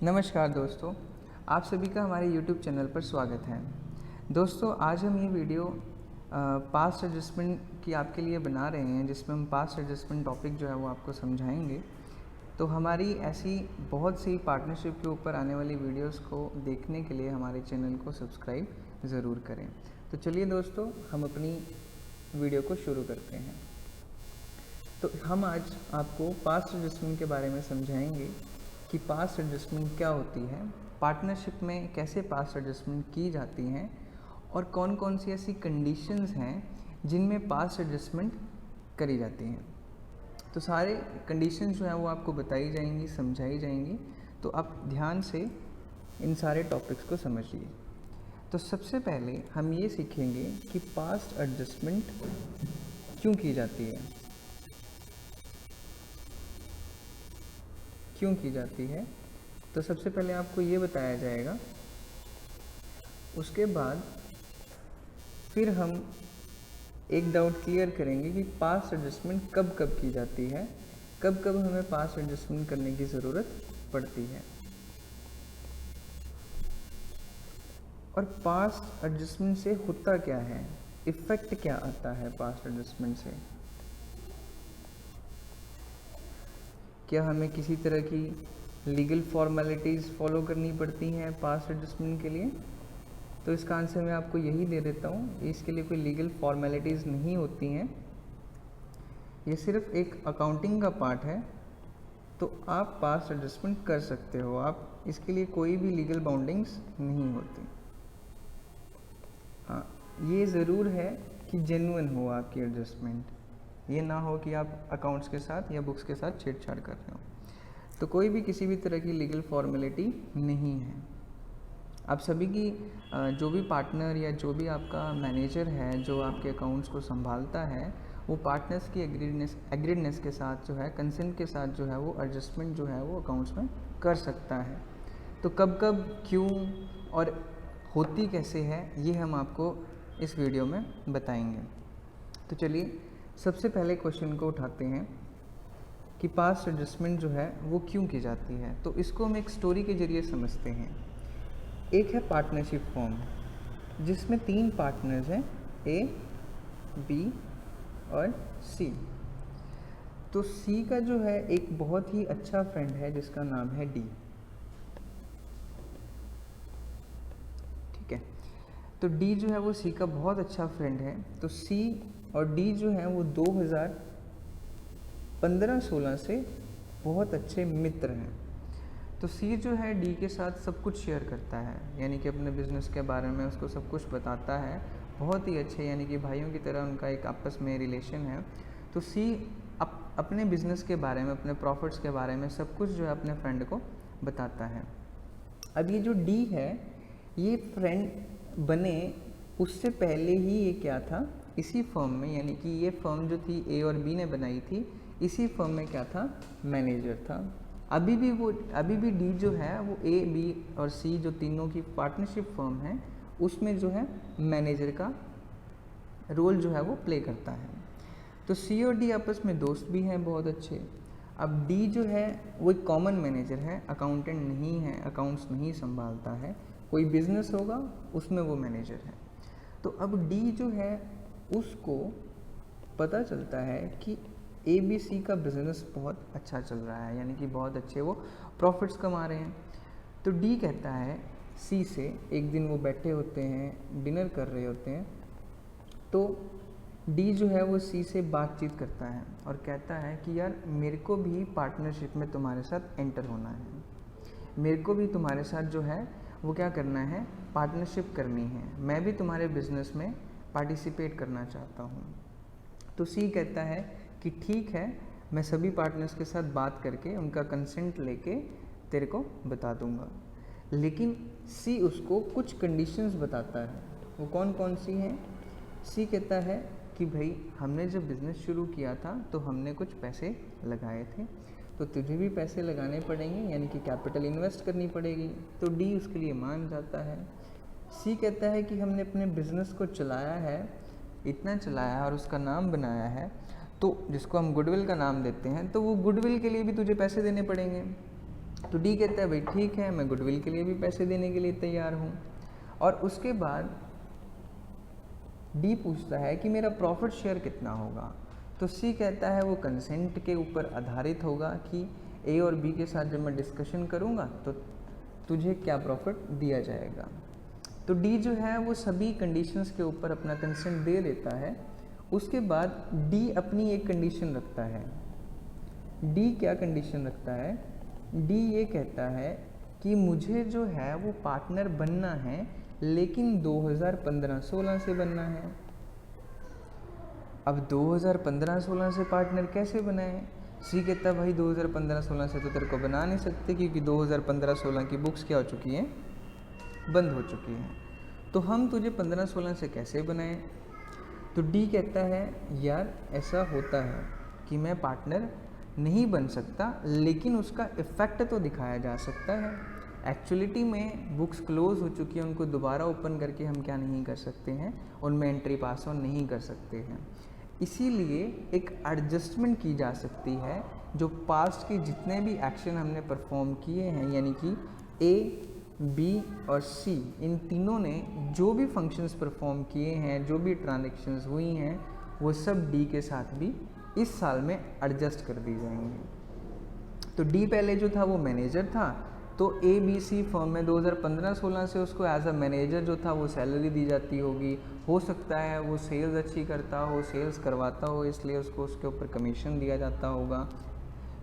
नमस्कार दोस्तों, आप सभी का हमारे YouTube चैनल पर स्वागत है। दोस्तों, आज हम ये वीडियो पास्ट एडजस्टमेंट की आपके लिए बना रहे हैं, जिसमें हम पास्ट एडजस्टमेंट टॉपिक जो है वो आपको समझाएंगे। तो हमारी ऐसी बहुत सी पार्टनरशिप के ऊपर आने वाली वीडियोस को देखने के लिए हमारे चैनल को सब्सक्राइब ज़रूर करें। तो चलिए दोस्तों, हम अपनी वीडियो को शुरू करते हैं। तो हम आज आपको पास्ट एडजस्टमेंट के बारे में समझाएंगे कि पास्ट एडजस्टमेंट क्या होती है, पार्टनरशिप में कैसे पास्ट एडजस्टमेंट की जाती हैं और कौन कौन सी ऐसी कंडीशंस हैं जिनमें पास्ट एडजस्टमेंट करी जाती हैं। तो सारे कंडीशंस जो हैं वो आपको बताई जाएंगी, समझाई जाएंगी। तो आप ध्यान से इन सारे टॉपिक्स को समझिए। तो सबसे पहले हम ये सीखेंगे कि पास्ट एडजस्टमेंट क्यों की जाती है, क्यों की जाती है। तो सबसे पहले आपको ये बताया जाएगा, उसके बाद फिर हम एक डाउट क्लियर करेंगे कि पास्ट एडजस्टमेंट कब कब की जाती है, कब कब हमें पास्ट एडजस्टमेंट करने की ज़रूरत पड़ती है, और पास्ट एडजस्टमेंट से होता क्या है, इफ़ेक्ट क्या आता है पास्ट एडजस्टमेंट से। क्या हमें किसी तरह की लीगल फॉर्मेलिटीज़ फॉलो करनी पड़ती हैं पास्ट एडजस्टमेंट के लिए। तो इसका आंसर मैं आपको यही दे देता हूँ, इसके लिए कोई लीगल फॉर्मेलिटीज़ नहीं होती हैं, ये सिर्फ एक अकाउंटिंग का पार्ट है। तो आप पास्ट एडजस्टमेंट कर सकते हो, आप इसके लिए कोई भी लीगल बाउंडिंग्स नहीं होती। हाँ, ये ज़रूर है कि जेन्युइन हो आपकी एडजस्टमेंट, ये ना हो कि आप अकाउंट्स के साथ या बुक्स के साथ छेड़छाड़ कर रहे हो। तो कोई भी किसी भी तरह की लीगल फॉर्मेलिटी नहीं है। आप सभी की जो भी पार्टनर या जो भी आपका मैनेजर है जो आपके अकाउंट्स को संभालता है, वो पार्टनर्स की एग्रीडनेस के साथ जो है, कंसेंट के साथ जो है वो एडजस्टमेंट जो है वो अकाउंट्स में कर सकता है। तो कब कब, क्यों और होती कैसे है, ये हम आपको इस वीडियो में बताएंगे। तो चलिए सबसे पहले क्वेश्चन को उठाते हैं कि पास्ट एडजस्टमेंट जो है वो क्यों की जाती है। तो इसको हम एक स्टोरी के जरिए समझते हैं। एक है पार्टनरशिप फॉर्म, जिसमें 3 पार्टनर्स हैं, ए, बी और सी। तो सी का जो है एक बहुत ही अच्छा फ्रेंड है जिसका नाम है डी। ठीक है, तो डी जो है वो सी का बहुत अच्छा फ्रेंड है। तो सी और डी जो है वो 2015-16 से बहुत अच्छे मित्र हैं। तो सी जो है डी के साथ सब कुछ शेयर करता है, यानी कि अपने बिज़नेस के बारे में उसको सब कुछ बताता है, बहुत ही अच्छे, यानी कि भाइयों की तरह उनका एक आपस में रिलेशन है। तो सी अपने बिज़नेस के बारे में, अपने प्रॉफिट्स के बारे में सब कुछ जो है अपने फ्रेंड को बताता है। अब ये जो डी है, ये फ्रेंड बने उससे पहले ही ये क्या था, इसी फर्म में, यानी कि ये फर्म जो थी ए और बी ने बनाई थी, इसी फर्म में क्या था, मैनेजर था। अभी भी डी जो है वो ए, बी और सी जो तीनों की पार्टनरशिप फर्म है, उसमें जो है मैनेजर का रोल जो है वो प्ले करता है। तो सी और डी आपस में दोस्त भी हैं बहुत अच्छे। अब डी जो है वो एक कॉमन मैनेजर है, अकाउंटेंट नहीं है, अकाउंट्स नहीं संभालता है, कोई बिजनेस होगा उसमें वो मैनेजर है। तो अब डी जो है उसको पता चलता है कि ए बी सी का बिज़नेस बहुत अच्छा चल रहा है, यानी कि बहुत अच्छे वो प्रॉफिट्स कमा रहे हैं। तो डी कहता है सी से, एक दिन वो बैठे होते हैं, डिनर कर रहे होते हैं, तो डी जो है वो सी से बातचीत करता है और कहता है कि यार मेरे को भी पार्टनरशिप में तुम्हारे साथ एंटर होना है, मेरे को भी तुम्हारे साथ जो है वो क्या करना है, पार्टनरशिप करनी है, मैं भी तुम्हारे बिज़नेस में पार्टिसिपेट करना चाहता हूँ। तो सी कहता है कि ठीक है, मैं सभी पार्टनर्स के साथ बात करके उनका कंसेंट लेके तेरे को बता दूंगा। लेकिन सी उसको कुछ कंडीशंस बताता है। वो कौन कौन सी हैं? सी कहता है कि भाई हमने जब बिज़नेस शुरू किया था तो हमने कुछ पैसे लगाए थे, तो तुझे भी पैसे लगाने पड़ेंगे, यानी कि कैपिटल इन्वेस्ट करनी पड़ेगी। तो डी उसके लिए मान जाता है। सी कहता है कि हमने अपने बिज़नेस को चलाया है इतना चलाया है और उसका नाम बनाया है, तो जिसको हम गुडविल का नाम देते हैं, तो वो गुडविल के लिए भी तुझे पैसे देने पड़ेंगे। तो डी कहता है भाई ठीक है, मैं गुडविल के लिए भी पैसे देने के लिए तैयार हूँ। और उसके बाद डी पूछता है कि मेरा प्रॉफिट शेयर कितना होगा। तो सी कहता है वो कंसेंट के ऊपर आधारित होगा कि ए और बी के साथ जब मैं डिस्कशन करूँगा तो तुझे क्या प्रॉफिट दिया जाएगा। तो डी जो है वो सभी कंडीशंस के ऊपर अपना कंसेंट दे देता है। उसके बाद डी अपनी एक कंडीशन रखता है। डी क्या कंडीशन रखता है? डी ये कहता है कि मुझे जो है वो पार्टनर बनना है, लेकिन 2015-16 से बनना है। अब 2015-16 से पार्टनर कैसे बनाए? सी कहता भाई 2015-16 से तो तेरे को बना नहीं सकते, क्योंकि 2015-16 की बुक्स क्या हो चुकी हैं, बंद हो चुकी हैं। तो हम तुझे 15-16 से कैसे बनाएं? तो डी कहता है यार ऐसा होता है कि मैं पार्टनर नहीं बन सकता, लेकिन उसका इफ़ेक्ट तो दिखाया जा सकता है। एक्चुअलिटी में बुक्स क्लोज हो चुकी हैं, उनको दोबारा ओपन करके हम क्या नहीं कर सकते हैं, उनमें एंट्री पास ऑन नहीं कर सकते हैं। इसीलिए एक एडजस्टमेंट की जा सकती है, जो पास्ट के जितने भी एक्शन हमने परफॉर्म किए हैं, यानी कि ए, बी और सी, इन तीनों ने जो भी फंक्शंस परफॉर्म किए हैं, जो भी ट्रांजैक्शंस हुई हैं, वो सब डी के साथ भी इस साल में एडजस्ट कर दी जाएंगी। तो डी पहले जो था वो मैनेजर था, तो ए बी सी फर्म में 2015-16 से उसको एज अ मैनेजर जो था वो सैलरी दी जाती होगी। हो सकता है वो सेल्स अच्छी करता हो, सेल्स करवाता हो, इसलिए उसको उसके ऊपर कमीशन दिया जाता होगा।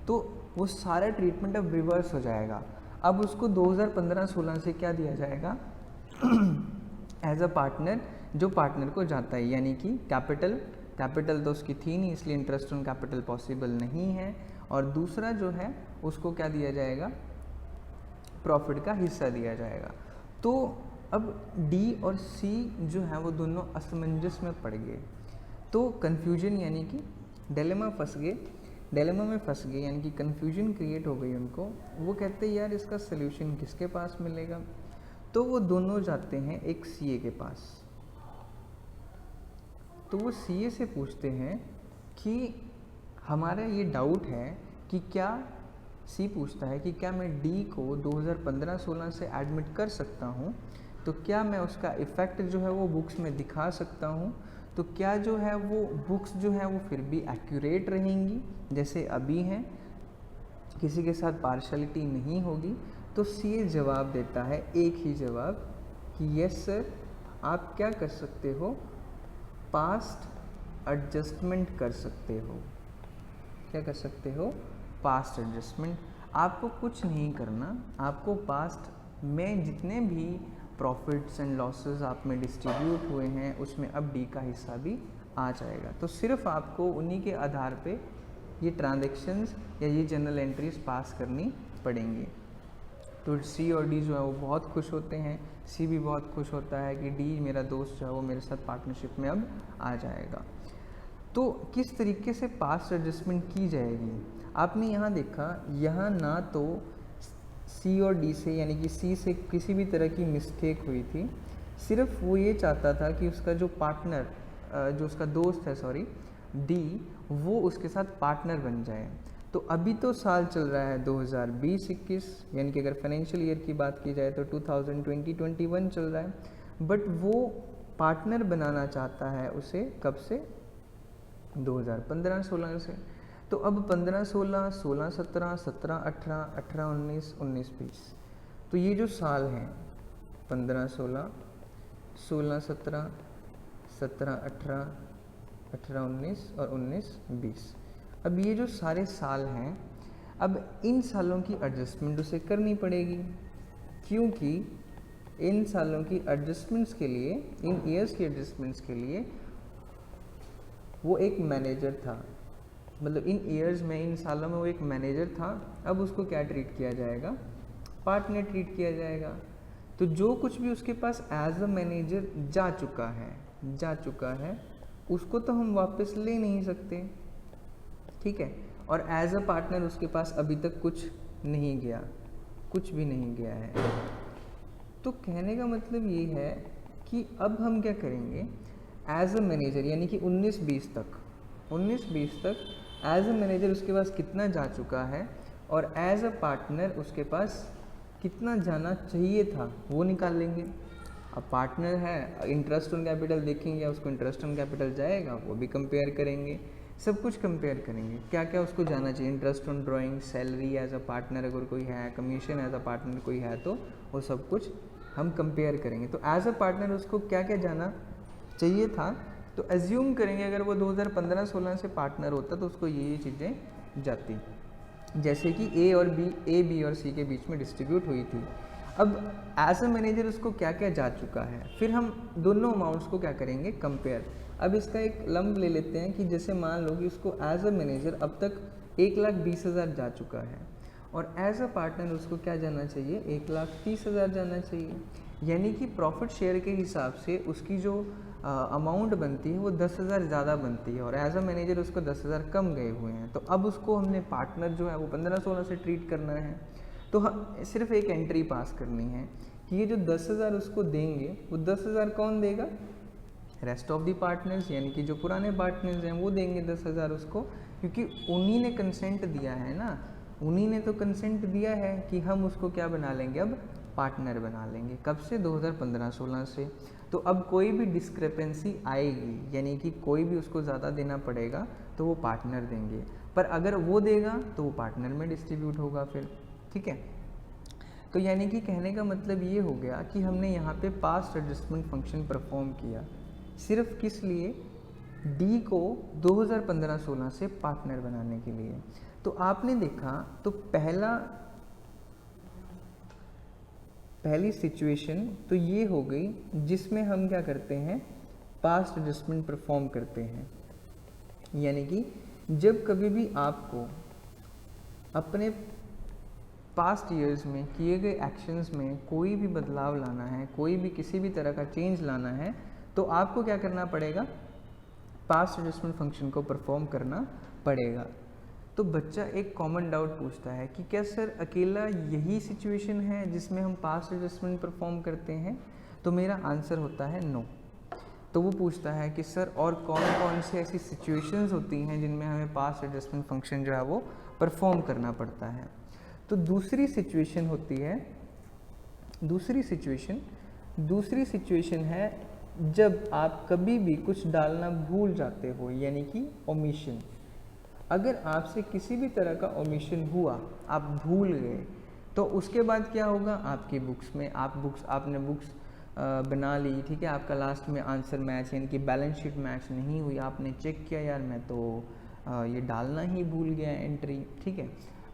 तो वो सारा ट्रीटमेंट अब रिवर्स हो जाएगा। अब उसको 2015-16 से क्या दिया जाएगा? एज अ पार्टनर, जो पार्टनर को जाता है, यानी कि कैपिटल तो उसकी थी नहीं, इसलिए इंटरेस्ट ऑन कैपिटल पॉसिबल नहीं है। और दूसरा जो है उसको क्या दिया जाएगा? प्रॉफिट का हिस्सा दिया जाएगा। तो अब डी और सी जो है वो दोनों असमंजस में पड़ गए, तो कन्फ्यूजन यानी कि डिलेमा में फंस गए, यानी कि कन्फ्यूजन क्रिएट हो गई उनको। वो कहते हैं यार इसका सल्यूशन किसके पास मिलेगा? तो वो दोनों जाते हैं एक सीए के पास। तो वो सीए से पूछते हैं कि हमारा ये डाउट है कि क्या, सी पूछता है कि क्या मैं डी को 2015-16 से एडमिट कर सकता हूँ, तो क्या मैं उसका इफ़ेक्ट जो है वो बुक्स में दिखा सकता हूँ, तो क्या जो है वो बुक्स जो है वो फिर भी एक्यूरेट रहेंगी जैसे अभी हैं, किसी के साथ पार्शलिटी नहीं होगी? तो सी जवाब देता है एक ही जवाब कि यस सर, आप क्या कर सकते हो, पास्ट एडजस्टमेंट कर सकते हो। क्या कर सकते हो? Past adjustment. आपको कुछ नहीं करना, आपको पास्ट में जितने भी प्रॉफिट्स एंड लॉसेस आप में डिस्ट्रीब्यूट हुए हैं उसमें अब डी का हिस्सा भी आ जाएगा। तो सिर्फ आपको उन्हीं के आधार पे ये ट्रांजैक्शंस या ये जर्नल एंट्रीज पास करनी पड़ेंगी। तो सी और डी जो है वो बहुत खुश होते हैं। सी भी बहुत खुश होता है कि डी मेरा दोस्त जो है वो मेरे साथ पार्टनरशिप में अब आ जाएगा। तो किस तरीके से पास्ट एडजस्टमेंट की जाएगी? आपने यहाँ देखा, यहाँ ना तो सी और डी से, यानी कि सी से किसी भी तरह की मिस्टेक हुई थी, सिर्फ वो ये चाहता था कि उसका जो पार्टनर, जो उसका दोस्त है डी, वो उसके साथ पार्टनर बन जाए। तो अभी तो साल चल रहा है 2020-21, यानी कि अगर फाइनेंशियल ईयर की बात की जाए तो 2020-21 चल रहा है, बट वो पार्टनर बनाना चाहता है उसे कब से? 2015-16 से। तो अब 15-16, 16-17, 17-18, 18-19, 19-20, तो ये जो साल हैं 15-16, 16-17, 17-18, 18-19 और 19-20, अब ये जो सारे साल हैं, अब इन सालों की एडजस्टमेंट उसे करनी पड़ेगी, क्योंकि इन सालों की एडजस्टमेंट्स के लिए, इन ईयर्स की एडजस्टमेंट्स के लिए वो एक मैनेजर था, मतलब इन ईयर्स में, इन सालों में वो एक मैनेजर था। अब उसको क्या ट्रीट किया जाएगा? पार्टनर ट्रीट किया जाएगा। तो जो कुछ भी उसके पास एज अ मैनेजर जा चुका है उसको तो हम वापस ले नहीं सकते, ठीक है। और एज अ पार्टनर उसके पास अभी तक कुछ नहीं गया, कुछ भी नहीं गया है। तो कहने का मतलब ये है कि अब हम क्या करेंगे, एज अ मैनेजर, यानी कि 19-20 तक, 19-20 तक एज अ मैनेजर उसके पास कितना जा चुका है और एज अ पार्टनर उसके पास कितना जाना चाहिए था वो निकाल लेंगे। अब पार्टनर है, इंटरेस्ट ऑन कैपिटल देखेंगे, उसको इंटरेस्ट ऑन कैपिटल जाएगा, वो भी कंपेयर करेंगे, सब कुछ कंपेयर करेंगे, क्या क्या उसको जाना चाहिए, interest on drawing, salary as a partner अगर कोई है, कमीशन एज अ पार्टनर कोई है, तो वो सब कुछ हम कंपेयर करेंगे। तो एज अ पार्टनर उसको क्या क्या जाना चाहिए था, तो एज्यूम करेंगे अगर वो 2015-16 से पार्टनर होता तो उसको ये चीज़ें जाती, जैसे कि ए बी और सी के बीच में डिस्ट्रीब्यूट हुई थी। अब एज अ मैनेजर उसको क्या क्या जा चुका है, फिर हम दोनों अमाउंट्स को क्या करेंगे, कंपेयर। अब इसका एक लंब ले लेते हैं कि जैसे मान लो कि उसको एज अ मैनेजर अब तक 1,20,000 जा चुका है और एज अ पार्टनर उसको क्या जाना चाहिए, 1,30,000 जाना चाहिए। यानी कि प्रॉफिट शेयर के हिसाब से उसकी जो अमाउंट बनती है वो 10,000 ज़्यादा बनती है और एज अ मैनेजर उसको 10,000 कम गए हुए हैं। तो अब उसको हमने पार्टनर जो है वो 15-16 से ट्रीट करना है। तो सिर्फ एक एंट्री पास करनी है कि ये जो 10,000 उसको देंगे वो 10,000 कौन देगा, रेस्ट ऑफ दी पार्टनर्स, यानी कि जो पुराने पार्टनर्स हैं वो देंगे 10,000 उसको, क्योंकि उन्हीं ने कंसेंट दिया है ना, उन्हीं ने तो कंसेंट दिया है कि हम उसको क्या बना लेंगे, अब पार्टनर बना लेंगे। कब से, 2015-16 से। तो अब कोई भी डिस्क्रिपेंसी आएगी, यानी कि कोई भी उसको ज़्यादा देना पड़ेगा तो वो पार्टनर देंगे, पर अगर वो देगा तो वो पार्टनर में डिस्ट्रीब्यूट होगा फिर, ठीक है। तो यानी कि कहने का मतलब ये हो गया कि हमने यहाँ पे पास्ट एडजस्टमेंट फंक्शन परफॉर्म किया, सिर्फ किस लिए, डी को 2015-16 से पार्टनर बनाने के लिए। तो आपने देखा तो पहली सिचुएशन तो ये हो गई जिसमें हम क्या करते हैं, पास्ट एडजस्टमेंट परफॉर्म करते हैं। यानी कि जब कभी भी आपको अपने पास्ट ईयर्स में किए गए एक्शंस में कोई भी बदलाव लाना है, कोई भी किसी भी तरह का चेंज लाना है, तो आपको क्या करना पड़ेगा, पास्ट एडजस्टमेंट फंक्शन को परफॉर्म करना पड़ेगा। तो बच्चा एक कॉमन डाउट पूछता है कि क्या सर अकेला यही सिचुएशन है जिसमें हम पास्ट एडजस्टमेंट परफॉर्म करते हैं, तो मेरा आंसर होता है नो। तो वो पूछता है कि सर और कौन कौन से ऐसी सिचुएशंस होती हैं जिनमें हमें पास्ट एडजस्टमेंट फंक्शन जो है वो परफॉर्म करना पड़ता है। तो दूसरी सिचुएशन होती है, दूसरी सिचुएशन है जब आप कभी भी कुछ डालना भूल जाते हो, यानी कि ओमिशन। अगर आपसे किसी भी तरह का ओमिशन हुआ, आप भूल गए, तो उसके बाद क्या होगा, आपकी बुक्स में आपने बुक्स बना ली, ठीक है, आपका लास्ट में आंसर मैच यानी कि बैलेंस शीट मैच नहीं हुई, आपने चेक किया यार मैं तो ये डालना ही भूल गया एंट्री, ठीक है।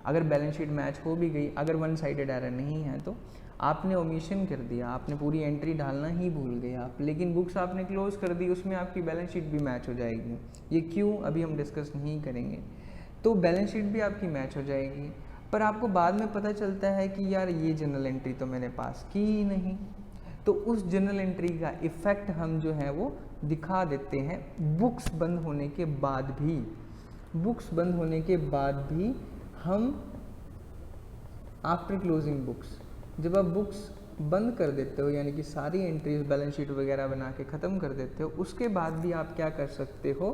अगर बैलेंस शीट मैच हो भी गई, अगर वन साइडेड एरर नहीं है तो आपने ओमिशन कर दिया, आपने पूरी एंट्री डालना ही भूल गए आप, लेकिन बुक्स आपने क्लोज कर दी, उसमें आपकी बैलेंस शीट भी मैच हो जाएगी। ये क्यों, अभी हम डिस्कस नहीं करेंगे। तो बैलेंस शीट भी आपकी मैच हो जाएगी, पर आपको बाद में पता चलता है कि यार ये जनरल एंट्री तो मैंने पास की ही नहीं, तो उस जनरल एंट्री का इफ़ेक्ट हम जो है वो दिखा देते हैं बुक्स बंद होने के बाद भी। बुक्स बंद होने के बाद भी हम आफ्टर क्लोजिंग बुक्स, जब आप बुक्स बंद कर देते हो यानी कि सारी एंट्रीज बैलेंस शीट वगैरह बना के ख़त्म कर देते हो, उसके बाद भी आप क्या कर सकते हो,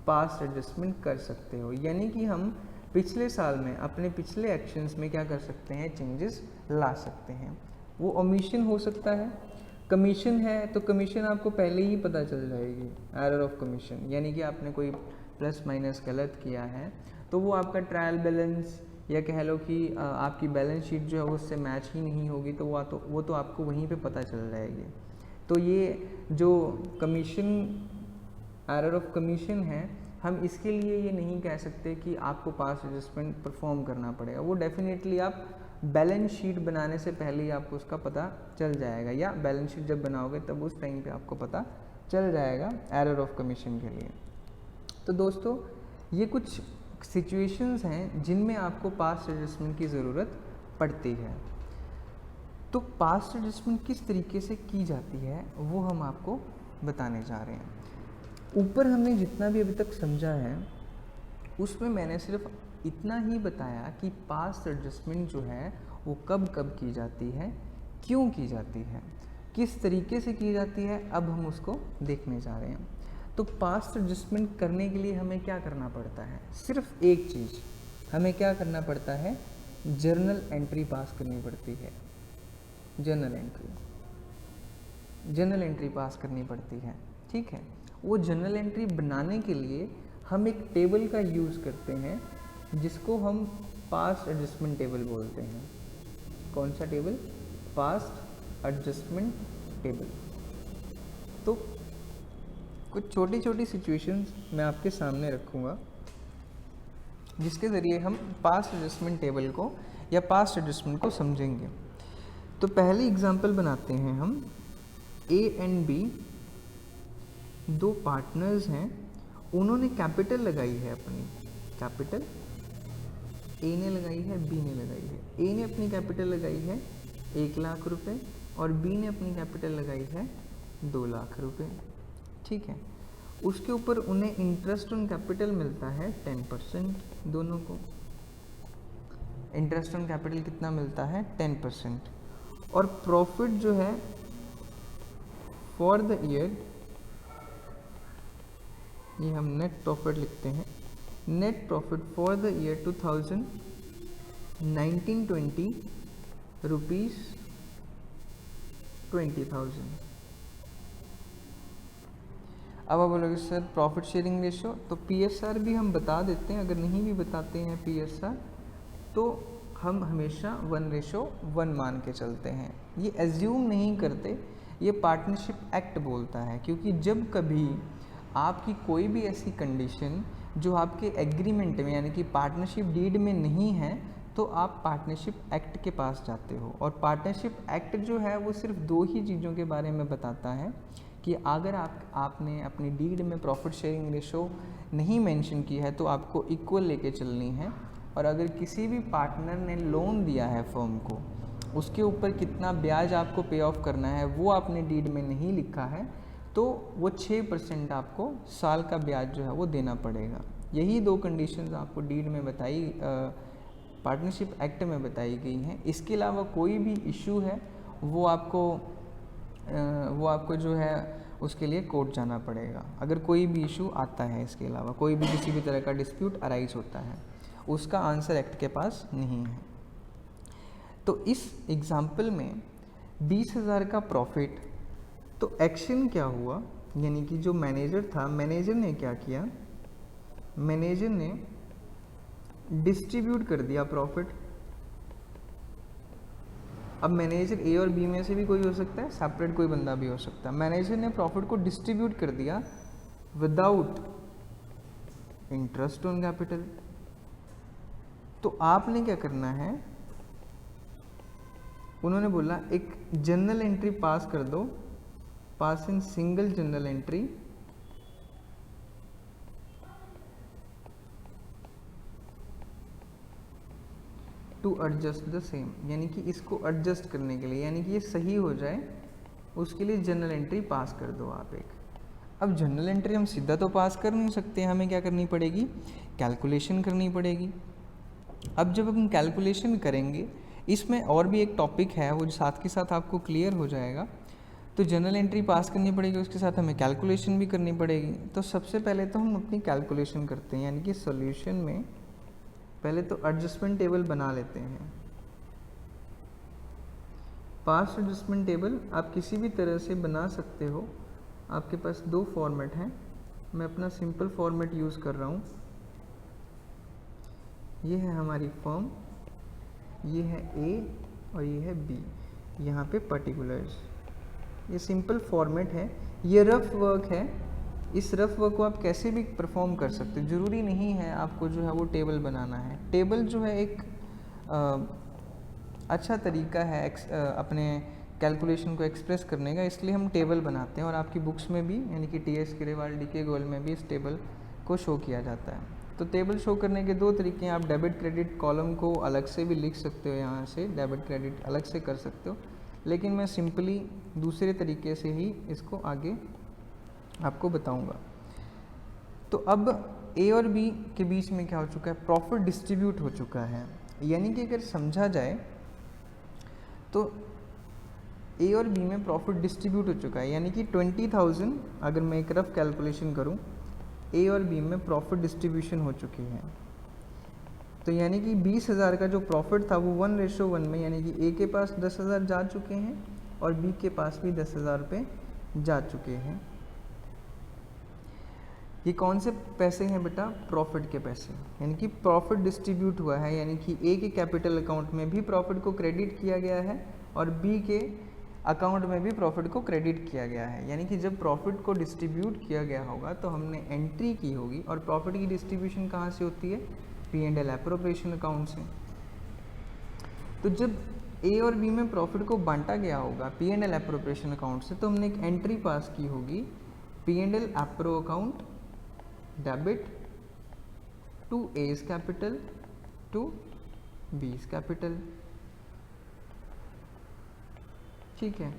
पास्ट एडजस्टमेंट कर सकते हो। यानी कि हम पिछले साल में अपने पिछले एक्शंस में क्या कर सकते हैं, चेंजेस ला सकते हैं। वो ओमिशन हो सकता है, कमीशन है तो कमीशन आपको पहले ही पता चल जाएगी, एरर ऑफ कमीशन, यानी कि आपने कोई प्लस माइनस गलत किया है तो वो आपका ट्रायल बैलेंस या कह लो कि आपकी बैलेंस शीट जो है वो उससे मैच ही नहीं होगी, तो वो तो आपको वहीं पे पता चल जाएगी। तो ये जो कमीशन, एरर ऑफ कमीशन है, हम इसके लिए ये नहीं कह सकते कि आपको पास्ट एडजस्टमेंट परफॉर्म करना पड़ेगा, वो डेफिनेटली आप बैलेंस शीट बनाने से पहले ही आपको उसका पता चल जाएगा, या बैलेंस शीट जब बनाओगे तब उस टाइम पे आपको पता चल जाएगा एरर ऑफ कमीशन के लिए। तो दोस्तों ये कुछ सिचुएशंस हैं जिनमें आपको पास्ट एडजस्टमेंट की ज़रूरत पड़ती है। तो पास्ट एडजस्टमेंट किस तरीके से की जाती है वो हम आपको बताने जा रहे हैं। ऊपर हमने जितना भी अभी तक समझा है उसमें मैंने सिर्फ इतना ही बताया कि पास्ट एडजस्टमेंट जो है वो कब कब की जाती है, क्यों की जाती है, किस तरीके से की जाती है, अब हम उसको देखने जा रहे हैं। तो पास्ट एडजस्टमेंट करने के लिए हमें क्या करना पड़ता है? सिर्फ एक चीज़, हमें क्या करना पड़ता है? जर्नल एंट्री पास करनी पड़ती है। जर्नल एंट्री पास करनी पड़ती है, ठीक है। वो जर्नल एंट्री बनाने के लिए हम एक टेबल का यूज़ करते हैं जिसको हम पास्ट एडजस्टमेंट टेबल बोलते हैं। कौन सा टेबल? Past adjustment table. तो कुछ छोटी छोटी सिचुएशंस मैं आपके सामने रखूँगा जिसके ज़रिए हम पास्ट एडजस्टमेंट टेबल को या पास्ट एडजस्टमेंट को समझेंगे। तो पहली एग्जांपल बनाते हैं हम। ए एंड बी दो पार्टनर्स हैं, उन्होंने कैपिटल लगाई है अपनी। कैपिटल ए ने लगाई है, बी ने लगाई है। ए ने अपनी कैपिटल लगाई है 1 लाख रुपए और बी ने अपनी कैपिटल लगाई है 2 लाख रुपए, ठीक है। उसके ऊपर उन्हें इंटरेस्ट ऑन कैपिटल मिलता है 10%। दोनों को इंटरेस्ट ऑन कैपिटल कितना मिलता है? 10%। और प्रॉफिट जो है फॉर द ईयर, ये हम नेट प्रॉफिट लिखते हैं, net profit for the year 2019-20 rupees 20,000। अब आप बोलोगे सर प्रॉफिट शेयरिंग रेशो, तो पीएसआर भी हम बता देते हैं। अगर नहीं भी बताते हैं पीएसआर तो हम हमेशा 1:1 मान के चलते हैं। ये एज्यूम नहीं करते, ये पार्टनरशिप एक्ट बोलता है। क्योंकि जब कभी आपकी कोई भी ऐसी कंडीशन जो आपके एग्रीमेंट में यानी कि पार्टनरशिप डीड में नहीं है तो आप पार्टनरशिप एक्ट के पास जाते हो। और पार्टनरशिप एक्ट जो है वो सिर्फ 2 ही चीज़ों के बारे में बताता है कि अगर आपने अपनी डीड में प्रॉफिट शेयरिंग रेशो नहीं मेंशन की है तो आपको इक्वल लेके चलनी है। और अगर किसी भी पार्टनर ने लोन दिया है फर्म को, उसके ऊपर कितना ब्याज आपको पे ऑफ करना है वो आपने डीड में नहीं लिखा है तो वो 6% आपको साल का ब्याज जो है वो देना पड़ेगा। यही 2 कंडीशंस आपको डीड में बताई, पार्टनरशिप एक्ट में बताई गई हैं। इसके अलावा कोई भी इशू है वो आपको जो है उसके लिए कोर्ट जाना पड़ेगा। अगर कोई भी इशू आता है, इसके अलावा कोई भी किसी भी तरह का डिस्प्यूट अराइज होता है, उसका आंसर एक्ट के पास नहीं है। तो इस एग्जाम्पल में 20,000 का प्रॉफिट, तो एक्शन क्या हुआ, यानी कि जो मैनेजर था, मैनेजर ने क्या किया? मैनेजर ने डिस्ट्रीब्यूट कर दिया प्रॉफिट। अब मैनेजर ए और बी में से भी कोई हो सकता है, सेपरेट कोई बंदा भी हो सकता है। मैनेजर ने प्रॉफिट को डिस्ट्रीब्यूट कर दिया विदाउट इंटरेस्ट ऑन कैपिटल। तो आपने क्या करना है? उन्होंने बोला एक जर्नल एंट्री पास कर दो, pass in single journal entry to adjust the same, यानी कि इसको एडजस्ट करने के लिए, यानी कि ये सही हो जाए उसके लिए जर्नल एंट्री पास कर दो आप एक। अब जर्नल एंट्री हम सीधा तो पास कर नहीं सकते, हमें क्या करनी पड़ेगी? कैलकुलेशन करनी पड़ेगी। अब जब हम कैलकुलेशन करेंगे, इसमें और भी एक टॉपिक है वो साथ के साथ आपको क्लियर हो जाएगा। तो जर्नल एंट्री पास करनी पड़ेगी, उसके साथ हमें कैलकुलेशन भी करनी पड़ेगी। तो सबसे पहले तो हम अपनी कैलकुलेशन करते हैं, यानी कि सॉल्यूशन में पहले तो एडजस्टमेंट टेबल बना लेते हैं। पास्ट एडजस्टमेंट टेबल आप किसी भी तरह से बना सकते हो। आपके पास 2 फॉर्मेट हैं, मैं अपना सिंपल फॉर्मेट यूज़ कर रहा हूँ। ये है हमारी फर्म, ये है ए और ये है बी, यहाँ पे पर्टिकुलर्स। ये सिंपल फॉर्मेट है, ये रफ वर्क है। इस रफ वर्क को आप कैसे भी परफॉर्म कर सकते हो, ज़रूरी नहीं है आपको जो है वो टेबल बनाना है। टेबल जो है एक अच्छा तरीका है अपने कैलकुलेशन को एक्सप्रेस करने का, इसलिए हम टेबल बनाते हैं। और आपकी बुक्स में भी, यानी कि टीएस ग्रेवाल, डीके गोयल में भी इस टेबल को शो किया जाता है। तो टेबल शो करने के 2 तरीके हैं। आप डेबिट क्रेडिट कॉलम को अलग से भी लिख सकते हो, यहाँ से डेबिट क्रेडिट अलग से कर सकते हो, लेकिन मैं सिंपली दूसरे तरीके से ही इसको आगे आपको बताऊंगा। तो अब ए और बी के बीच में क्या हो चुका है? प्रॉफिट डिस्ट्रीब्यूट हो चुका है। यानी कि अगर समझा जाए तो ए और बी में प्रॉफिट डिस्ट्रीब्यूट हो चुका है, यानी कि 20,000 अगर मैं एक रफ कैलकुलेशन करूं, ए और बी में प्रॉफिट डिस्ट्रीब्यूशन हो चुकी है। तो यानी कि 20,000 का जो प्रॉफिट था वो 1:1 में, यानी कि ए के पास 10,000 जा चुके हैं और बी के पास भी 10,000 रुपये जा चुके हैं। ये कौन से पैसे हैं बेटा? प्रॉफिट के पैसे, यानी कि प्रॉफिट डिस्ट्रीब्यूट हुआ है, यानी कि ए के कैपिटल अकाउंट में भी प्रॉफिट को क्रेडिट किया गया है और बी के अकाउंट में भी प्रॉफिट को क्रेडिट किया गया है। यानी कि जब प्रॉफिट को डिस्ट्रीब्यूट किया गया होगा तो हमने एंट्री की होगी, और प्रॉफिट की डिस्ट्रीब्यूशन कहाँ से होती है? P&L एप्रोप्रिएशन अकाउंट से। तो जब ए और बी में प्रॉफिट को बांटा गया होगा P&L एप्रोप्रिएशन अकाउंट से, तो हमने एक एंट्री पास की होगी, P&L एप्रो account debit to as capital to B's capital. ठीक है,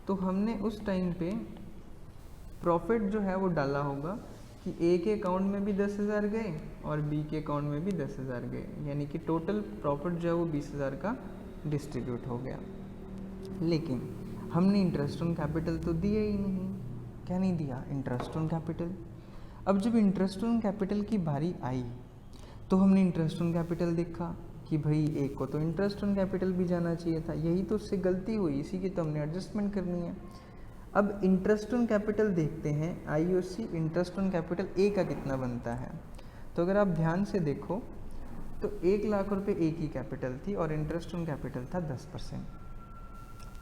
तो हमने उस टाइम पे प्रॉफिट जो है वो डाला होगा कि ए के अकाउंट में भी 10,000 गए और बी के अकाउंट में भी 10,000 गए, यानी कि टोटल प्रॉफिट जो है वो 20,000 का डिस्ट्रीब्यूट हो गया। लेकिन हमने इंटरेस्ट ऑन कैपिटल तो दिया ही नहीं। क्या नहीं दिया? Interest on capital. अब जब इंटरेस्ट ऑन कैपिटल की बारी आई तो हमने इंटरेस्ट ऑन कैपिटल देखा कि भाई एक को तो इंटरेस्ट ऑन कैपिटल भी जाना चाहिए था, यही तो उससे गलती हुई, इसी की तो हमने एडजस्टमेंट करनी है। अब इंटरेस्ट ऑन कैपिटल देखते हैं, IOC interest on capital A का कितना बनता है। तो अगर आप ध्यान से देखो तो 1 लाख रुपए ए की कैपिटल थी और इंटरेस्ट ऑन कैपिटल था 10%।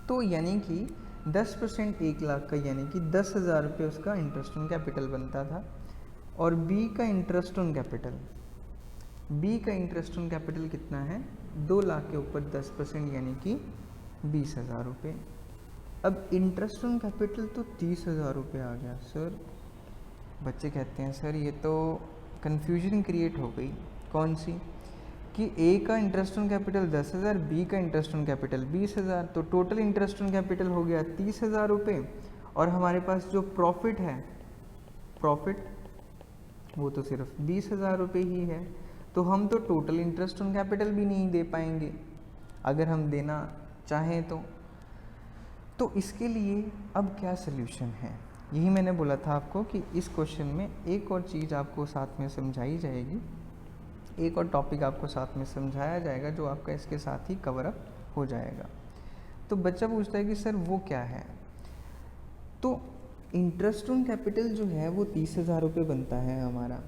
तो यानी कि 10% 1 लाख का, यानी कि 10,000 रुपये उसका इंटरेस्ट ऑन कैपिटल बनता था। और बी का इंटरेस्ट ऑन कैपिटल कितना है? 2 लाख के ऊपर 10%, यानी कि 20,000 रुपये। अब इंटरेस्ट ऑन कैपिटल तो 30,000 रुपये आ गया। सर, बच्चे कहते हैं सर ये तो कन्फ्यूजन क्रिएट हो गई। कौन सी? कि ए का इंटरेस्ट ऑन कैपिटल 10,000, बी का इंटरेस्ट ऑन कैपिटल 20,000, तो टोटल इंटरेस्ट ऑन कैपिटल हो गया 30,000 रुपये। और हमारे पास जो प्रॉफिट है, प्रॉफिट वो तो सिर्फ 20,000 रुपये ही है। तो हम तो टोटल इंटरेस्ट ऑन कैपिटल भी नहीं दे पाएंगे अगर हम देना चाहें तो इसके लिए अब क्या सल्यूशन है? यही मैंने बोला था आपको कि इस क्वेश्चन में एक और चीज़ आपको साथ में समझाई जाएगी, एक और टॉपिक आपको साथ में समझाया जाएगा जो आपका इसके साथ ही कवर अप हो जाएगा। तो बच्चा पूछता है कि सर वो क्या है? तो इंटरेस्ट ऑन कैपिटल जो है वो 30,000 रुपये बनता है हमारा,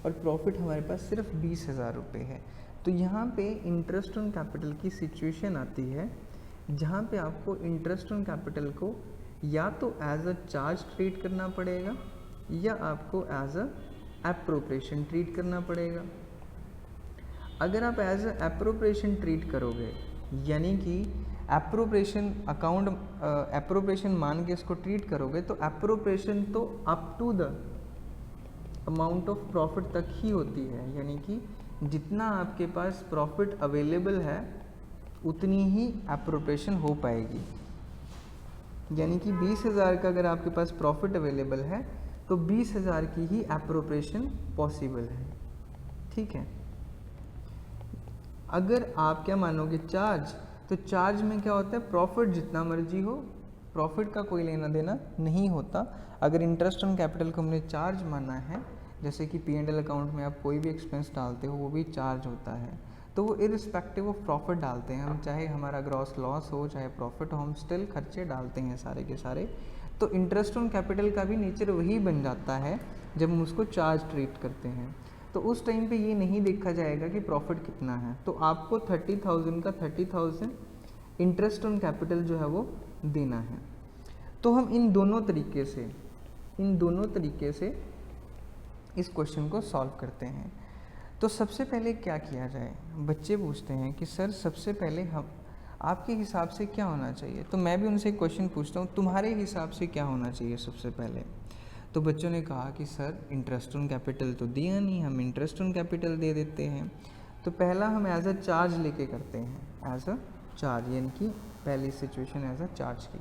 और प्रॉफिट हमारे पास सिर्फ 20,000 रुपये है। तो यहाँ पे इंटरेस्ट ऑन कैपिटल की सिचुएशन आती है जहाँ पे आपको इंटरेस्ट ऑन कैपिटल को या तो एज अ चार्ज ट्रीट करना पड़ेगा या आपको एज अ एप्रोप्रिएशन ट्रीट करना पड़ेगा। अगर आप एज अ एप्रोप्रिएशन ट्रीट करोगे, यानी कि एप्रोप्रिएशन मान के इसको ट्रीट करोगे, तो एप्रोप्रिएशन तो up to the amount of profit तक ही होती है, यानी कि जितना आपके पास प्रॉफिट अवेलेबल है उतनी ही एप्रोप्रिएशन हो पाएगी। यानी कि 20,000 का अगर आपके पास प्रॉफिट अवेलेबल है तो 20,000 की ही एप्रोप्रिएशन पॉसिबल है। ठीक है, अगर आप क्या मानोगे चार्ज, तो चार्ज में क्या होता है? प्रॉफिट जितना मर्जी हो, प्रॉफिट का कोई लेना देना नहीं होता। अगर इंटरेस्ट ऑन कैपिटल को हमने चार्ज माना है, जैसे कि P&L अकाउंट में आप कोई भी एक्सपेंस डालते हो वो भी चार्ज होता है, तो वो इरिस्पेक्टिव ऑफ प्रॉफिट डालते हैं हम, चाहे हमारा ग्रॉस लॉस हो चाहे प्रॉफिट हो, हम स्टिल खर्चे डालते हैं सारे के सारे। तो इंटरेस्ट ऑन कैपिटल का भी नेचर वही बन जाता है जब हम उसको चार्ज ट्रीट करते हैं। तो उस टाइम पे ये नहीं देखा जाएगा कि प्रॉफिट कितना है, तो आपको 30,000 का 30,000 इंटरेस्ट ऑन कैपिटल जो है वो देना है। तो हम इन दोनों तरीके से इस क्वेश्चन को सॉल्व करते हैं। तो सबसे पहले क्या किया जाए? बच्चे पूछते हैं कि सर सबसे पहले हम आपके हिसाब से क्या होना चाहिए। तो मैं भी उनसे एक क्वेश्चन पूछता हूँ, तुम्हारे हिसाब से क्या होना चाहिए सबसे पहले? तो बच्चों ने कहा कि सर इंटरेस्ट ऑन कैपिटल तो दिया नहीं, हम इंटरेस्ट ऑन कैपिटल दे देते हैं। तो पहला हम एज अ चार्ज लेके करते हैं, एज अ चार्ज, यानी कि पहली सिचुएशन एज अ चार्ज की।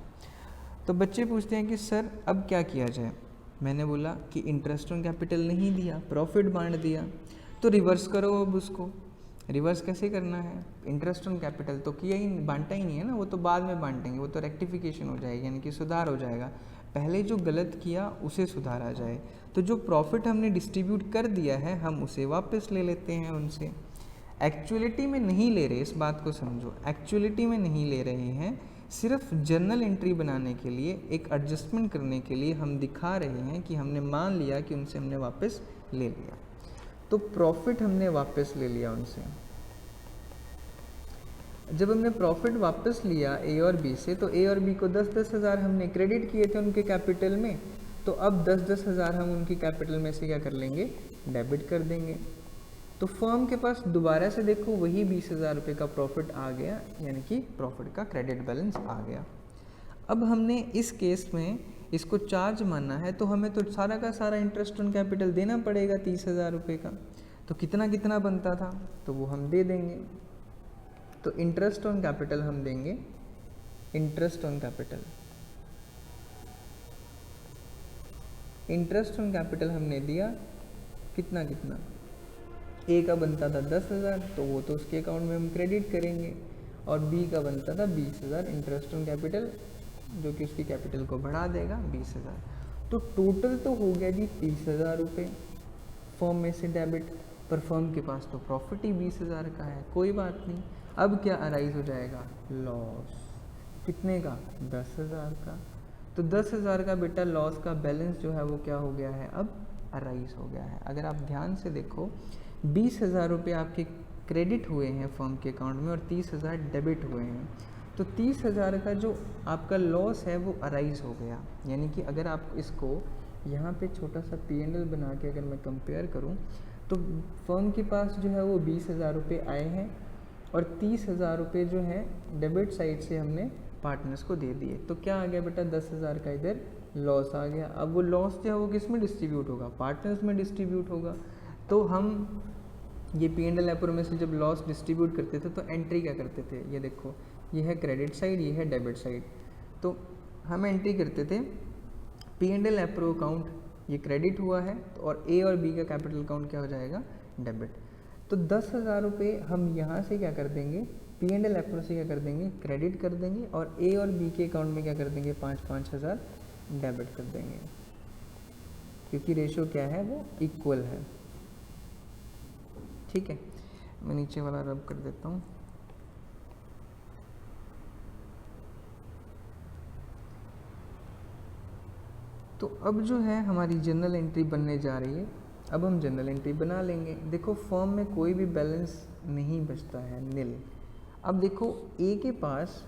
तो बच्चे पूछते हैं कि सर अब क्या किया जाए? मैंने बोला कि इंटरेस्ट ऑन कैपिटल नहीं दिया, प्रॉफिट बांट दिया, तो रिवर्स करो अब उसको। रिवर्स कैसे करना है, इंटरेस्ट ऑन कैपिटल तो किया ही, बांटा ही नहीं है ना, वो तो बाद में बांटेंगे, वो तो रेक्टिफिकेशन हो जाएगी, यानी कि सुधार हो जाएगा। पहले जो गलत किया उसे सुधारा जाए। तो जो प्रॉफिट हमने डिस्ट्रीब्यूट कर दिया है हम उसे वापस ले लेते हैं उनसे। एक्चुअलिटी में नहीं ले रहे, इस बात को समझो, एक्चुअलिटी में नहीं ले रहे हैं, सिर्फ जर्नल एंट्री बनाने के लिए, एक एडजस्टमेंट करने के लिए हम दिखा रहे हैं कि हमने मान लिया कि उनसे हमने वापस ले लिया। तो प्रॉफिट हमने वापस ले लिया उनसे। जब हमने प्रॉफिट वापस लिया ए और बी से, तो ए और बी को 10-10 हज़ार हमने क्रेडिट किए थे उनके कैपिटल में, तो अब 10-10 हज़ार हम उनकी कैपिटल में से क्या कर लेंगे, डेबिट कर देंगे। तो फर्म के पास दोबारा से देखो वही 20,000 रुपये का प्रॉफिट आ गया, यानी कि प्रॉफिट का क्रेडिट बैलेंस आ गया। अब हमने इस केस में इसको चार्ज मानना है, तो हमें तो सारा का सारा इंटरेस्ट ऑन कैपिटल देना पड़ेगा 30,000 रुपये का। तो कितना कितना बनता था तो वो हम दे देंगे। तो इंटरेस्ट ऑन कैपिटल हम देंगे, interest on capital, interest on capital हमने दिया कितना कितना, ए का बनता था 10,000 तो वो तो उसके अकाउंट में हम क्रेडिट करेंगे, और बी का बनता था 20,000 इंटरेस्ट ऑन कैपिटल, जो कि उसकी कैपिटल को बढ़ा देगा 20,000। तो टोटल तो हो गया जी 30,000 रुपये फर्म में से डेबिट, पर फर्म के पास तो प्रॉफिट ही 20,000 का है, कोई बात नहीं। अब क्या अराइज हो जाएगा, लॉस, कितने का, 10,000 का। तो 10,000 का बेटा लॉस का बैलेंस जो है वो क्या हो गया है, अब अराइज हो गया है। अगर आप ध्यान से देखो 20,000 रुपये आपके क्रेडिट हुए हैं फर्म के अकाउंट में और 30,000 डेबिट हुए हैं, तो 30,000 का जो आपका लॉस है वो अराइज हो गया। यानी कि अगर आप इसको यहाँ पे छोटा सा P&L बना के अगर मैं कंपेयर करूँ, तो फर्म के पास जो है वो 20,000 रुपये आए हैं और 30,000 रुपये जो है डेबिट साइड से हमने पार्टनर्स को दे दिए। तो क्या आ गया बेटा, 10,000 का इधर लॉस आ गया। अब वो लॉस जो है वो किस में डिस्ट्रीब्यूट होगा, पार्टनर्स में डिस्ट्रीब्यूट होगा। तो हम ये P&L अकाउंट में से जब लॉस डिस्ट्रीब्यूट करते थे तो एंट्री क्या करते थे, ये देखो ये है क्रेडिट साइड, ये है डेबिट साइड। तो हम एंट्री करते थे P&L अप्रूव अकाउंट, ये क्रेडिट हुआ है, और ए और बी का कैपिटल अकाउंट क्या हो जाएगा, डेबिट। तो 10,000 रुपये हम यहाँ से क्या कर देंगे, P&L अप्रूव से क्या कर देंगे, क्रेडिट कर देंगे, और ए और बी के अकाउंट में क्या कर देंगे, 5-5 हज़ार डेबिट कर देंगे, क्योंकि रेशो क्या है, वो इक्वल है। ठीक है, मैं नीचे वाला रब कर देता हूँ। तो अब जो है हमारी जर्नल एंट्री बनने जा रही है। अब हम जर्नल एंट्री बना लेंगे। देखो फर्म में कोई भी बैलेंस नहीं बचता है, निल। अब देखो ए के पास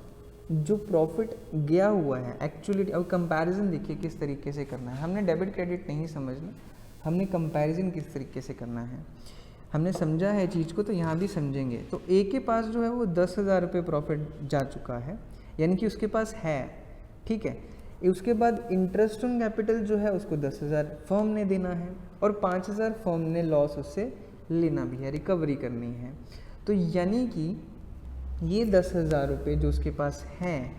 जो प्रॉफिट गया हुआ है एक्चुअली, अब कंपैरिजन देखिए किस तरीके से करना है। हमने डेबिट क्रेडिट नहीं समझना, हमने कंपैरिजन किस तरीके से करना है। हमने समझा है चीज़ को, तो यहाँ भी समझेंगे। तो ए के पास जो है वो 10,000 रुपये प्रॉफिट जा चुका है, यानी कि उसके पास है, ठीक है। उसके बाद इंटरेस्ट ऑन कैपिटल जो है उसको 10,000 फर्म ने देना है, और 5,000 फर्म ने लॉस उससे लेना भी है, रिकवरी करनी है। तो यानी कि ये 10,000 रुपये जो उसके पास हैं,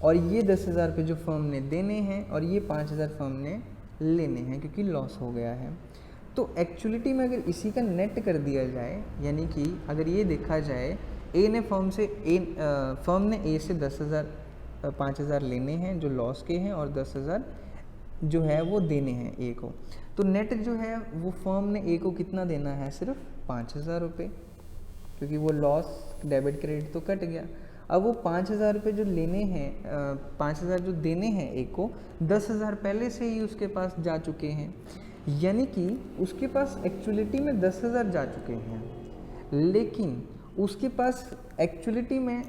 और ये 10,000 रुपये जो फर्म ने देने हैं, और ये 5,000 फर्म ने लेने हैं, क्योंकि लॉस हो गया है। तो एक्चुअलिटी में अगर इसी का नेट कर दिया जाए, यानी कि अगर ये देखा जाए ए ने फर्म ने ए से 5,000 लेने हैं जो लॉस के हैं, और 10,000 जो है वो देने हैं ए को। तो नेट जो है वो फर्म ने ए को कितना देना है, सिर्फ 5,000 रुपये, क्योंकि वो लॉस डेबिट क्रेडिट तो कट गया। अब वो 5,000 रुपये जो लेने हैं, 5,000 जो देने हैं ए को, 10,000 पहले से ही उसके पास जा चुके हैं, यानी कि उसके पास एक्चुअलिटी में 10,000 जा चुके हैं। लेकिन उसके पास एक्चुअलिटी में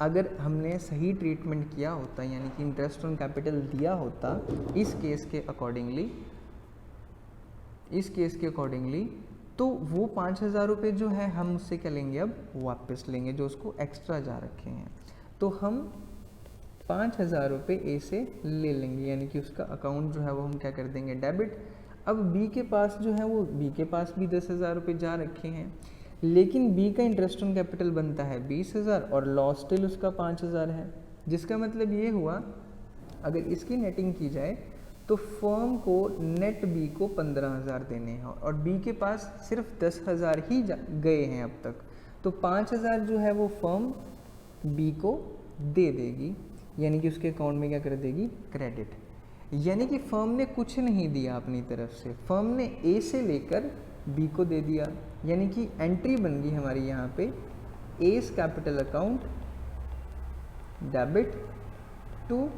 अगर हमने सही ट्रीटमेंट किया होता, यानी कि इंटरेस्ट ऑन कैपिटल दिया होता इस केस के अकॉर्डिंगली, तो वो 5,000 रुपये जो है हम उससे क्या लेंगे, अब वापस लेंगे, जो उसको एक्स्ट्रा जा रखे हैं। तो हम 5,000 रुपये ए से ले लेंगे, यानी कि उसका अकाउंट जो है वो हम क्या कर देंगे, डेबिट। अब बी के पास जो है वो, बी के पास भी 10,000 रुपये जा रखे हैं, लेकिन बी का इंटरेस्ट ऑन कैपिटल बनता है 20,000 और लॉस स्टिल उसका 5,000 है। जिसका मतलब ये हुआ, अगर इसकी नेटिंग की जाए तो फर्म को नेट बी को 15,000 देने हैं और बी के पास सिर्फ 10,000 ही गए हैं अब तक, तो 5,000 जो है वो फर्म बी को दे देगी, यानी कि उसके अकाउंट में क्या कर देगी, क्रेडिट। यानी कि फर्म ने कुछ नहीं दिया अपनी तरफ से, फर्म ने ए से लेकर बी को दे दिया, यानी कि एंट्री बन गई हमारी यहाँ पे A's capital account debit to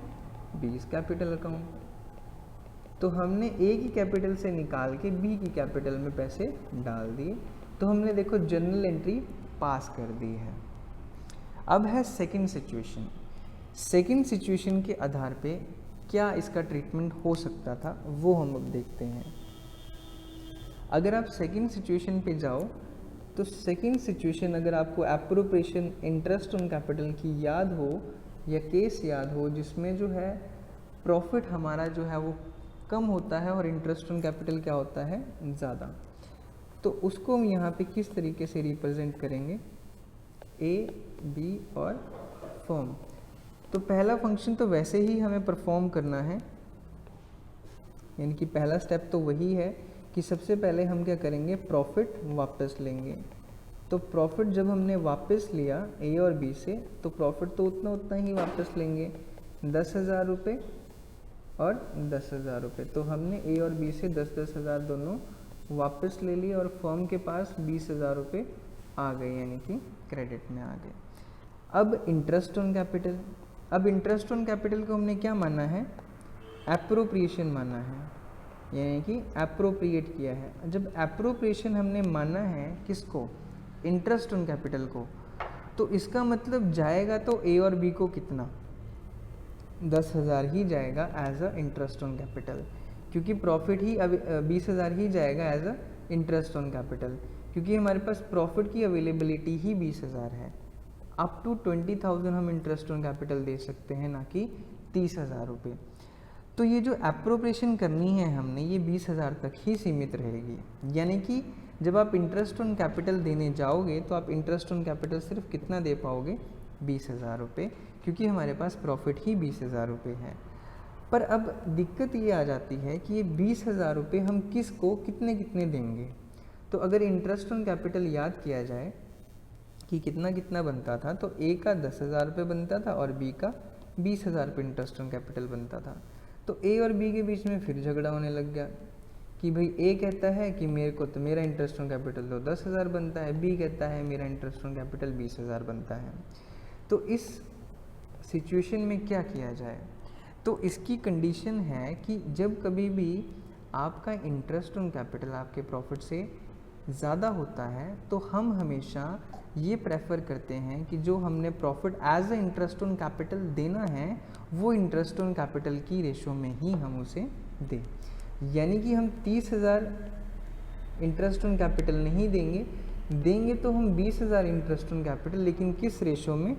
B's capital account. तो हमने ए की कैपिटल से निकाल के बी की कैपिटल में पैसे डाल दिए, तो हमने देखो जर्नल एंट्री पास कर दी है। अब है सेकंड सिचुएशन। सेकंड सिचुएशन के आधार पे क्या इसका ट्रीटमेंट हो सकता था वो हम अब देखते हैं। अगर आप सेकंड सिचुएशन पे जाओ तो सेकंड सिचुएशन अगर आपको एप्रोप्रिएशन इंटरेस्ट ऑन कैपिटल की याद हो या केस याद हो जिसमें जो है प्रॉफिट हमारा जो है वो कम होता है और इंटरेस्ट ऑन कैपिटल क्या होता है, ज़्यादा, तो उसको हम यहाँ पे किस तरीके से रिप्रेजेंट करेंगे, ए बी और फर्म। तो पहला फंक्शन तो वैसे ही हमें परफॉर्म करना है, यानी कि पहला स्टेप तो वही है कि सबसे पहले हम क्या करेंगे, प्रॉफिट वापस लेंगे। तो प्रॉफिट जब हमने वापस लिया ए और बी से, तो प्रॉफिट तो उतना ही वापस लेंगे, 10,000 रुपये और 10,000 रुपये। तो हमने ए और बी से 10-10 हज़ार दोनों वापस ले लिए और फर्म के पास 20,000 रुपये आ गए, यानी कि क्रेडिट में आ गए। अब इंटरेस्ट ऑन कैपिटल, अब इंटरेस्ट ऑन कैपिटल को हमने क्या माना है, एप्रोप्रिएशन माना है, यानी कि एप्रोप्रिएट किया है। जब एप्रोप्रिएशन हमने माना है किसको, इंटरेस्ट ऑन कैपिटल को, तो इसका मतलब जाएगा तो ए और बी को कितना, 10,000 ही जाएगा as a interest on capital, क्योंकि प्रॉफिट ही अब 20,000 ही जाएगा as a interest on capital, क्योंकि हमारे पास प्रॉफिट की अवेलेबिलिटी ही 20,000 है। अप टू 20,000 हम इंटरेस्ट ऑन कैपिटल दे सकते हैं, ना कि 30,000 रुपये। तो ये जो एप्रोप्रिएशन करनी है हमने, ये 20,000 तक ही सीमित रहेगी। यानी कि जब आप इंटरेस्ट ऑन कैपिटल देने जाओगे तो आप इंटरेस्ट ऑन कैपिटल सिर्फ कितना दे पाओगे, 20,000 रुपये, क्योंकि हमारे पास प्रॉफिट ही 20,000 रुपये है। पर अब दिक्कत ये आ जाती है कि ये 20,000 रुपये हम किसको कितने कितने देंगे। तो अगर इंटरेस्ट ऑन कैपिटल याद किया जाए कि कितना कितना बनता था, तो ए का 10,000 रुपये बनता था और बी का 20,000 रुपये इंटरेस्ट ऑन कैपिटल बनता था। तो ए और बी के बीच में फिर झगड़ा होने लग गया कि भाई ए कहता है कि मेरे को तो मेरा इंटरेस्ट ऑन कैपिटल तो 10,000 बनता है, बी कहता है मेरा इंटरेस्ट ऑन कैपिटल 20,000 बनता है। तो इस सिचुएशन में क्या किया जाए, तो इसकी कंडीशन है कि जब कभी भी आपका इंटरेस्ट ऑन कैपिटल आपके प्रॉफिट से ज़्यादा होता है तो हम हमेशा ये प्रेफर करते हैं कि जो हमने profit as a interest on capital देना है वो इंटरेस्ट ऑन कैपिटल की रेशो में ही हम उसे दें। यानी कि हम 30,000 इंटरेस्ट ऑन कैपिटल नहीं देंगे तो हम 20,000 इंटरेस्ट ऑन कैपिटल, लेकिन किस रेशो में,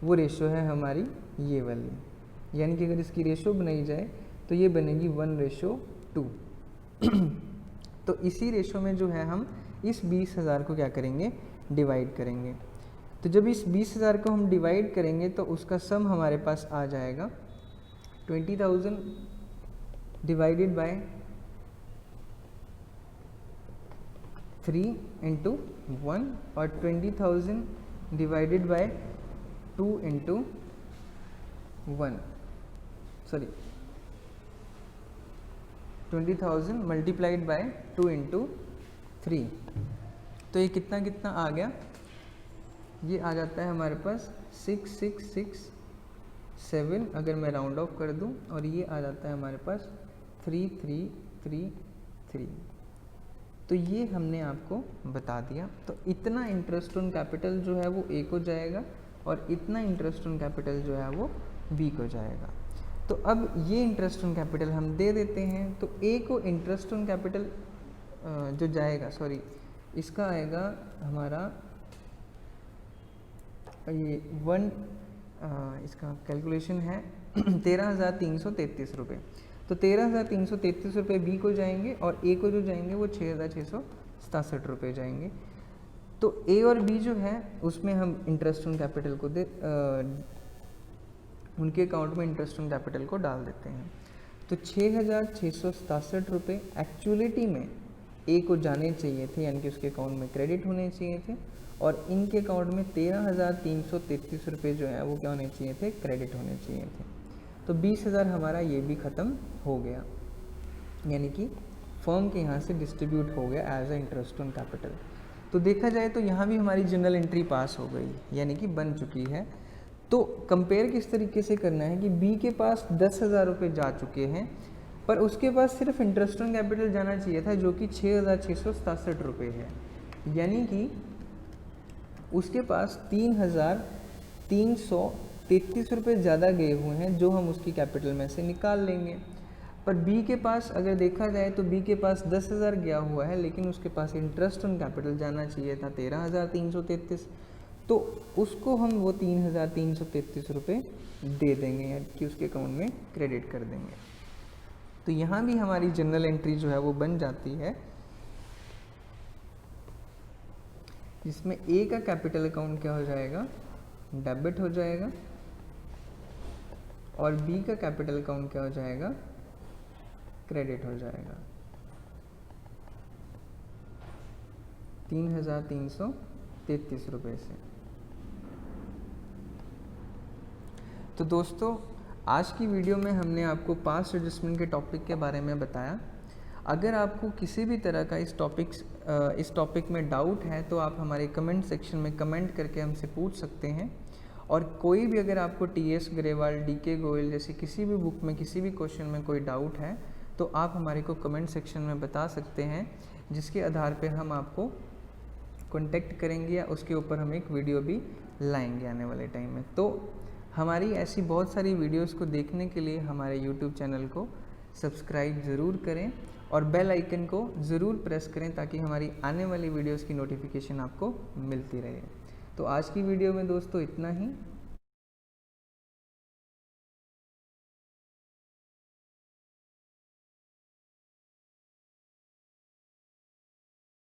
वो रेशो है हमारी ये वाली। यानी कि अगर इसकी रेशो बनाई जाए तो ये बनेगी 1:2। तो इसी रेशो में जो है हम इस 20,000 को क्या करेंगे, डिवाइड करेंगे। तो जब इस 20,000 को हम डिवाइड करेंगे तो उसका सम हमारे पास आ जाएगा 20,000 डिवाइडेड बाय 3 × 1 और 20,000 divided by 2 × 1, sorry 20,000 multiplied by 2 × 3। तो ये कितना कितना आ गया, ये आ जाता है हमारे पास 6667 अगर मैं राउंड ऑफ कर दूं, और ये आ जाता है हमारे पास 3333। तो ये हमने आपको बता दिया। तो इतना इंटरेस्ट ऑन कैपिटल जो है वो ए को जाएगा और इतना इंटरेस्ट ऑन कैपिटल जो है वो बी को जाएगा। तो अब ये इंटरेस्ट ऑन कैपिटल हम दे देते हैं। तो ए को इंटरेस्ट ऑन कैपिटल जो जाएगा, सॉरी इसका आएगा हमारा ये इसका कैलकुलेशन है 13,333 रुपये। तो 13,333 रुपये बी को जाएंगे और ए को जो जाएंगे वो 6,667 रुपये जाएंगे। तो ए और बी जो है उसमें हम इंटरेस्ट ऑन कैपिटल को उनके अकाउंट में इंटरेस्ट ऑन कैपिटल को डाल देते हैं। तो 6,667 रुपये एक्चुअलिटी में ए को जाने चाहिए थे, यानी कि उसके अकाउंट में क्रेडिट होने चाहिए थे, और इनके अकाउंट में 13,333 रुपये जो है वो क्या होने चाहिए थे, क्रेडिट होने चाहिए थे। तो 20,000 हमारा ये भी ख़त्म हो गया, यानी कि फर्म के यहाँ से डिस्ट्रीब्यूट हो गया as a interest on capital. तो देखा जाए तो यहाँ भी हमारी जनरल एंट्री पास हो गई, यानी कि बन चुकी है। तो कंपेयर किस तरीके से करना है कि बी के पास 10,000 रुपये जा चुके हैं, पर उसके पास सिर्फ इंटरेस्ट ऑन कैपिटल जाना चाहिए था जो कि 6,667 रुपये है, यानी कि उसके पास 3,333 रुपये ज़्यादा गए हुए हैं, जो हम उसकी कैपिटल में से निकाल लेंगे। पर बी के पास अगर देखा जाए तो बी के पास 10,000 गया हुआ है, लेकिन उसके पास इंटरेस्ट ऑन कैपिटल जाना चाहिए था 13,333, तो उसको हम वो 3,333 रुपये दे देंगे, यानी कि उसके अकाउंट में क्रेडिट कर देंगे। तो यहाँ भी हमारी जनरल एंट्री जो है वो बन जाती है, जिसमें ए का कैपिटल अकाउंट क्या हो जाएगा, डेबिट हो जाएगा, और बी का कैपिटल अकाउंट क्या हो जाएगा, क्रेडिट हो जाएगा 3,333 रुपये से। तो दोस्तों, आज की वीडियो में हमने आपको पास्ट एडजस्टमेंट के टॉपिक के बारे में बताया। अगर आपको किसी भी तरह का इस टॉपिक में डाउट है तो आप हमारे कमेंट सेक्शन में कमेंट करके हमसे पूछ सकते हैं, और कोई भी अगर आपको टीएस ग्रेवाल, डीके गोयल जैसे किसी भी बुक में किसी भी क्वेश्चन में कोई डाउट है तो आप हमारे को कमेंट सेक्शन में बता सकते हैं, जिसके आधार पर हम आपको कांटेक्ट करेंगे या उसके ऊपर हम एक वीडियो भी लाएंगे आने वाले टाइम में। तो हमारी ऐसी बहुत सारी वीडियोस को देखने के लिए हमारे यूट्यूब चैनल को सब्सक्राइब ज़रूर करें और बेल आइकन को ज़रूर प्रेस करें, ताकि हमारी आने वाली वीडियोस की नोटिफिकेशन आपको मिलती रहे। तो आज की वीडियो में दोस्तों इतना ही।